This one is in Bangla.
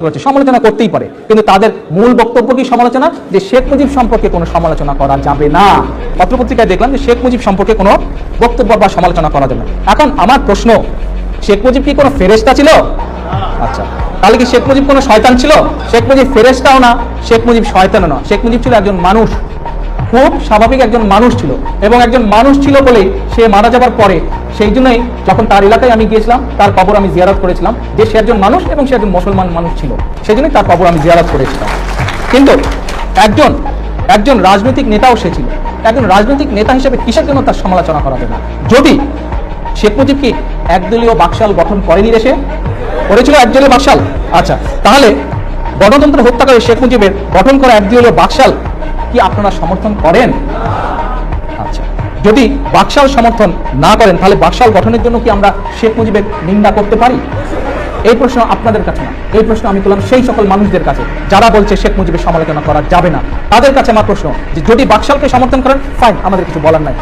সমালোচনা করতেই পারে, কিন্তু তাদের মূল বক্তব্য কি সমালোচনা, যে শেখ মুজিব সম্পর্কে কোনো সমালোচনা করা যাবে না। পত্রপত্রিকায় দেখলাম যে শেখ মুজিব সম্পর্কে কোনো বক্তব্য বা সমালোচনা করা যাবে না। এখন আমার প্রশ্ন, শেখ মুজিব কি কোনো ফেরেশতা ছিল? আচ্ছা, তাহলে কি শেখ মুজিব কোনো শয়তান ছিল? শেখ মুজিব ফেরেশতাও না, শেখ মুজিব শয়তানও না, শেখ মুজিব ছিল একজন মানুষ, খুব স্বাভাবিক একজন মানুষ ছিল। এবং একজন মানুষ ছিল বলেই সে মারা যাবার পরে, সেই জন্যই যখন তার এলাকায় আমি গিয়েছিলাম, তার কবর আমি জিয়ারত করেছিলাম, যে সে একজন মানুষ এবং সে একজন মুসলমান মানুষ ছিল, সেই জন্যই তার কবর আমি জিয়ারত করেছিলাম। কিন্তু একজন রাজনৈতিক নেতাও সে ছিল। একজন রাজনৈতিক নেতা হিসেবে কিসের জন্য তার সমালোচনা করা যায় না? যদি শেখ মুজিব কি একদলীয় বাকশাল গঠন করেনি দেশে? করেছিল একদলীয় বাকশাল। আচ্ছা, তাহলে গণতন্ত্র হত্যাকারী শেখ মুজিবের গঠন করা একদলীয় বাকশাল কি আপনারা সমর্থন করেন? আচ্ছা, যদি বাকশাল সমর্থন না করেন, তাহলে বাকশাল গঠনের জন্য কি আমরা শেখ মুজিবের নিন্দা করতে পারি? এই প্রশ্ন আপনাদের কাছে না, এই প্রশ্ন আমি করলাম সেই সকল মানুষদের কাছে যারা বলছে শেখ মুজিবের সমালোচনা করা যাবে না। তাদের কাছে আমার প্রশ্ন, যে যদি বাকশালকে সমর্থন করেন, ফাইন, আমাদের কিছু বলার নাই।